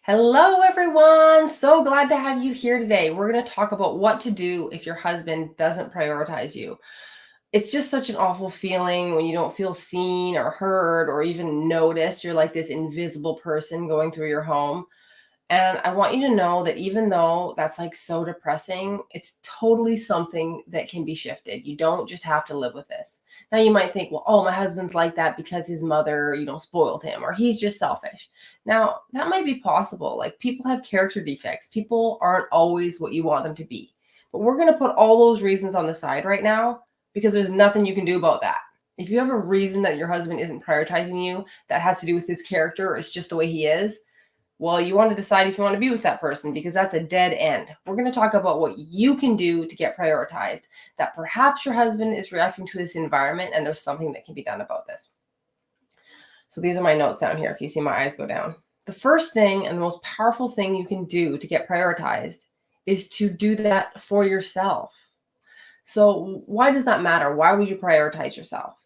Hello, everyone. So glad to have you here today. We're going to talk about what to do if your husband doesn't prioritize you. It's just such an awful feeling when you don't feel seen or heard or even noticed. You're like this invisible person going through your home. And I want you to know that even though that's like so depressing, it's totally something that can be shifted. You don't just have to live with this. Now you might think, well, oh, my husband's like that because his mother, spoiled him or he's just selfish. Now, that might be possible. Like people have character defects. People aren't always what you want them to be. But we're going to put all those reasons on the side right now because there's nothing you can do about that. If you have a reason that your husband isn't prioritizing you that has to do with his character or it's just the way he is, well, you want to decide if you want to be with that person because that's a dead end. We're going to talk about what you can do to get prioritized, that perhaps your husband is reacting to this environment and there's something that can be done about this. So these are my notes down here if you see my eyes go down. The first thing and the most powerful thing you can do to get prioritized is to do that for yourself. So why does that matter? Why would you prioritize yourself?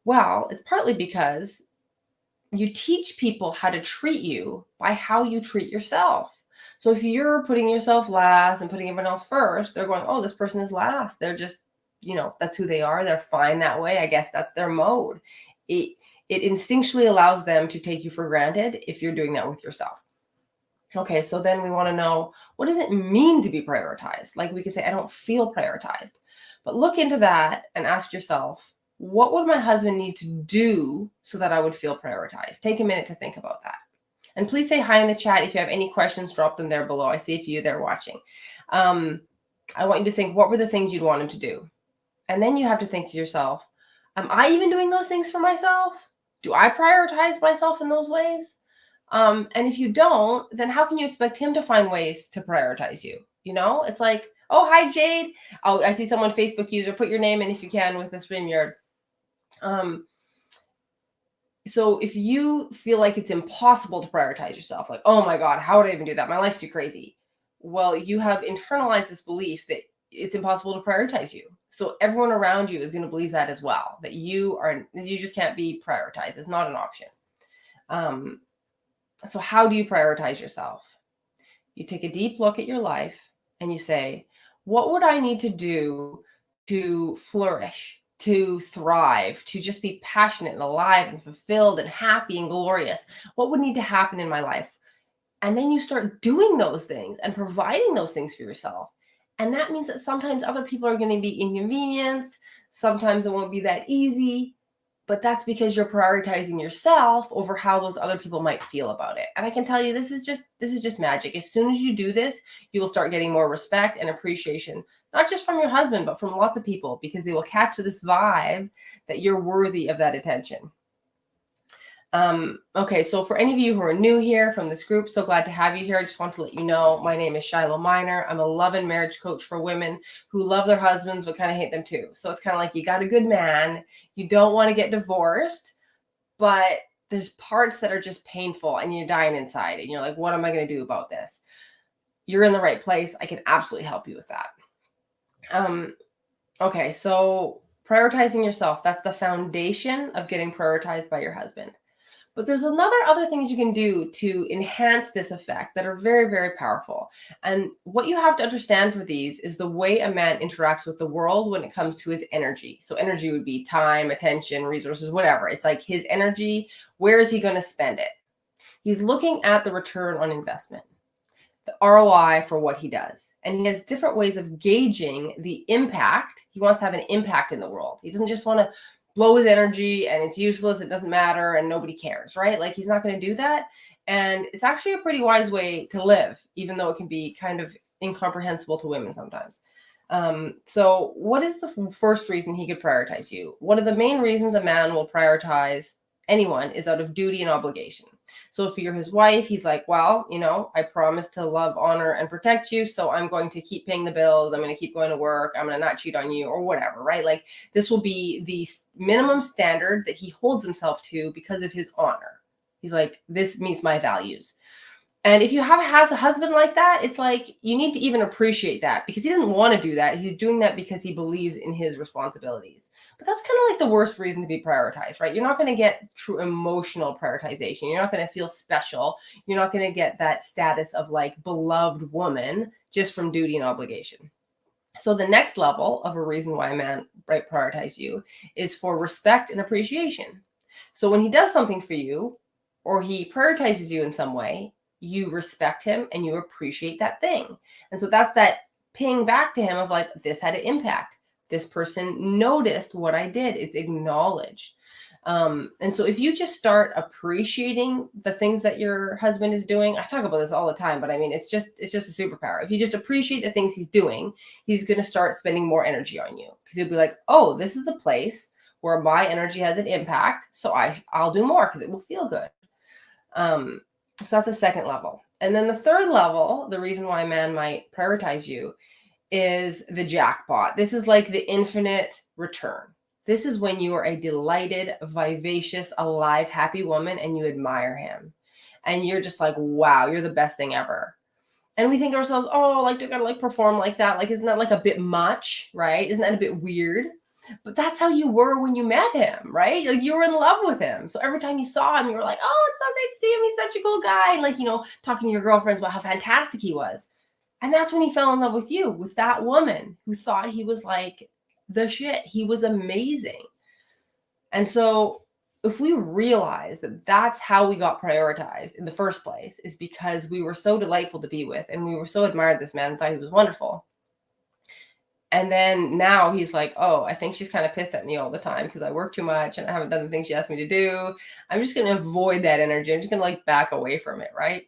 Well, it's partly because you teach people how to treat you by how you treat yourself. So if you're putting yourself last and putting everyone else first, they're going, oh, this person is last. They're just, that's who they are. They're fine that way. I guess that's their mode. It instinctually allows them to take you for granted if you're doing that with yourself. Okay, so then we want to know, what does it mean to be prioritized? Like we could say, I don't feel prioritized. But look into that and ask yourself, what would my husband need to do so that I would feel prioritized? Take a minute to think about that. And please say hi in the chat. If you have any questions, drop them there below. I see a few there watching. I want you to think, what were the things you'd want him to do? And then you have to think to yourself, am I even doing those things for myself? Do I prioritize myself in those ways? And if you don't, then how can you expect him to find ways to prioritize you? It's like, oh, hi, Jade. Oh, I see someone Facebook user. Put your name in if you can with the StreamYard. So if you feel like it's impossible to prioritize yourself, like, oh my God, how would I even do that? My life's too crazy. Well, you have internalized this belief that it's impossible to prioritize you. So everyone around you is going to believe that as well, that you just can't be prioritized. It's not an option. So how do you prioritize yourself? You take a deep look at your life and you say, what would I need to do to flourish, to thrive, to just be passionate and alive and fulfilled and happy and glorious? What would need to happen in my life? And then you start doing those things and providing those things for yourself. And that means that sometimes other people are going to be inconvenienced. Sometimes it won't be that easy. But that's because you're prioritizing yourself over how those other people might feel about it. And I can tell you, this is just magic. As soon as you do this, you will start getting more respect and appreciation, not just from your husband, but from lots of people, because they will catch this vibe that you're worthy of that attention. Okay, so for any of you who are new here from this group, so glad to have you here. I just want to let you know, my name is Shiloh Miner. I'm a love and marriage coach for women who love their husbands, but kind of hate them too. So it's kind of like you got a good man, you don't want to get divorced, but there's parts that are just painful and you're dying inside and you're like, what am I going to do about this? You're in the right place. I can absolutely help you with that. Okay, so prioritizing yourself, that's the foundation of getting prioritized by your husband. But there's other things you can do to enhance this effect that are very, very powerful. And what you have to understand for these is the way a man interacts with the world when it comes to his energy. So energy would be time, attention, resources, whatever. It's like his energy, where is he going to spend it? He's looking at the return on investment, the ROI for what he does. And he has different ways of gauging the impact. He wants to have an impact in the world. He doesn't just want to blow his energy and it's useless, it doesn't matter, and nobody cares, right? Like he's not going to do that. And it's actually a pretty wise way to live, even though it can be kind of incomprehensible to women sometimes. So what is the first reason he could prioritize you? One of the main reasons a man will prioritize anyone is out of duty and obligation. So if you're his wife, he's like, well, I promised to love, honor, and protect you. So I'm going to keep paying the bills. I'm going to keep going to work. I'm going to not cheat on you or whatever, right? Like this will be the minimum standard that he holds himself to because of his honor. He's like, this meets my values. And if you has a husband like that, it's like you need to even appreciate that because he doesn't want to do that. He's doing that because he believes in his responsibilities. But that's kind of like the worst reason to be prioritized, right? You're not going to get true emotional prioritization. You're not going to feel special. You're not going to get that status of like beloved woman just from duty and obligation. So the next level of a reason why a man might prioritize you is for respect and appreciation. So when he does something for you or he prioritizes you in some way, you respect him and you appreciate that thing. And so that's that ping back to him of like, this had an impact. This person noticed what I did. It's acknowledged. And so if you just start appreciating the things that your husband is doing, I talk about this all the time, but I mean, it's just a superpower. If you just appreciate the things he's doing, he's going to start spending more energy on you because he'll be like, oh, this is a place where my energy has an impact. So I'll do more because it will feel good. So that's the second level. And then the third level, the reason why a man might prioritize you is the jackpot. This is like the infinite return. This is when you are a delighted, vivacious, alive, happy woman and you admire him. And you're just like, wow, you're the best thing ever. And we think to ourselves, oh, like, do I gotta like perform like that? Like, isn't that like a bit much, right? Isn't that a bit weird? But that's how you were when you met him, right? Like you were in love with him. So every time you saw him, you were like, oh, it's so great to see him. He's such a cool guy. And like, talking to your girlfriends about how fantastic he was. And that's when he fell in love with you, with that woman who thought he was like the shit. He was amazing. And so if we realize that that's how we got prioritized in the first place is because we were so delightful to be with and we were so admired this man and thought he was wonderful. And then now he's like, oh, I think she's kind of pissed at me all the time because I work too much and I haven't done the things she asked me to do. I'm just going to avoid that energy. I'm just going to like back away from it, right?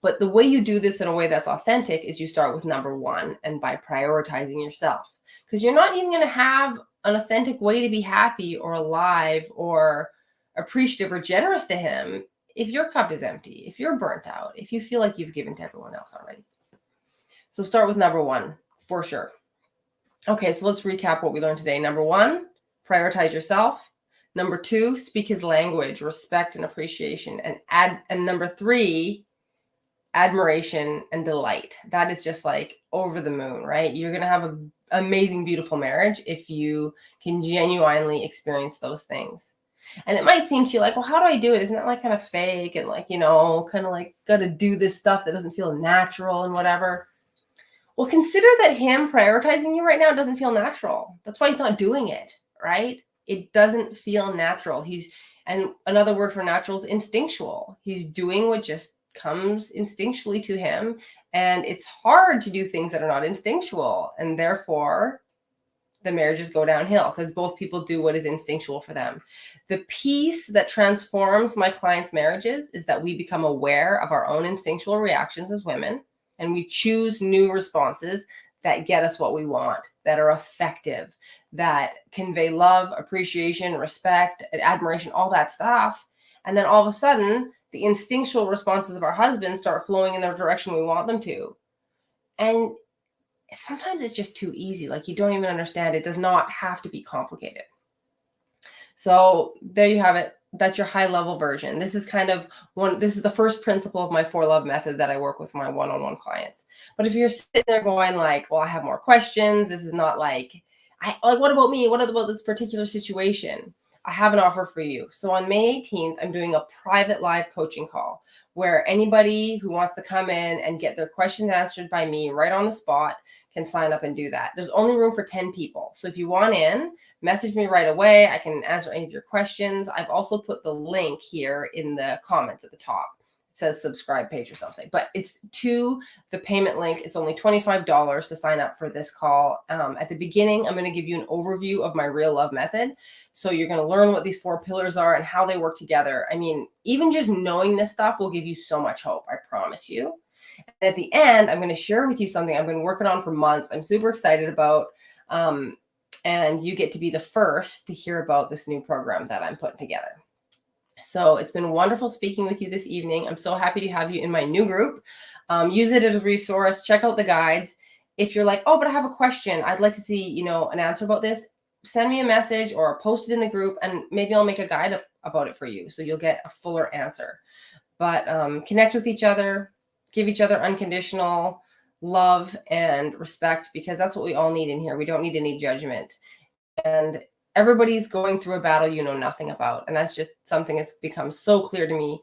But the way you do this in a way that's authentic is you start with number one and by prioritizing yourself. Because you're not even going to have an authentic way to be happy or alive or appreciative or generous to him if your cup is empty, if you're burnt out, if you feel like you've given to everyone else already. So start with number one. For sure. Okay, so let's recap what we learned today. Number one, prioritize yourself. Number two, speak his language, respect and appreciation. And number three, admiration and delight. That is just like over the moon, right? You're going to have an amazing, beautiful marriage if you can genuinely experience those things. And it might seem to you like, well, how do I do it? Isn't that like kind of fake and like, kind of like got to do this stuff that doesn't feel natural and whatever? Well, consider that him prioritizing you right now doesn't feel natural. That's why he's not doing it, right? It doesn't feel natural. And another word for natural is instinctual. He's doing what just comes instinctually to him. And it's hard to do things that are not instinctual. And therefore, the marriages go downhill because both people do what is instinctual for them. The piece that transforms my clients' marriages is that we become aware of our own instinctual reactions as women. And we choose new responses that get us what we want, that are effective, that convey love, appreciation, respect, admiration, all that stuff. And then all of a sudden, the instinctual responses of our husbands start flowing in the direction we want them to. And sometimes it's just too easy. Like you don't even understand. It does not have to be complicated. So there you have it. That's your high level version. This is this is the first principle of my 4Love method that I work with my one-on-one clients. But if you're sitting there going like, well, I have more questions. This is not like, what about me? What about this particular situation? I have an offer for you. So on May 18th, I'm doing a private live coaching call where anybody who wants to come in and get their questions answered by me right on the spot can sign up and do that. There's only room for 10 people. So if you want in, message me right away. I can answer any of your questions. I've also put the link here in the comments at the top. It says subscribe page or something, but it's to the payment link. It's only $25 to sign up for this call. At the beginning, I'm going to give you an overview of my Real Love method. So you're going to learn what these 4 pillars are and how they work together. I mean, even just knowing this stuff will give you so much hope. I promise you. And at the end, I'm going to share with you something I've been working on for months. I'm super excited about. And you get to be the first to hear about this new program that I'm putting together. So it's been wonderful speaking with you this evening. I'm so happy to have you in my new group. Use it as a resource. Check out the guides. If you're like, oh, but I have a question. I'd like to see, an answer about this. Send me a message or post it in the group and maybe I'll make a guide about it for you. So you'll get a fuller answer. but connect with each other, give each other unconditional love and respect, because that's what we all need in here. We don't need any judgment. And everybody's going through a battle you know nothing about. And that's just something that's become so clear to me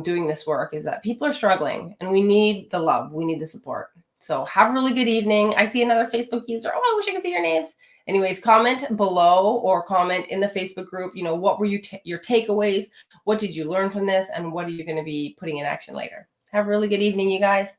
doing this work, is that people are struggling and we need the love. We need the support. So have a really good evening. I see another Facebook user. Oh, I wish I could see your names. Anyways, comment below or comment in the Facebook group. You know, what were your takeaways? What did you learn from this? And what are you going to be putting in action later? Have a really good evening, you guys.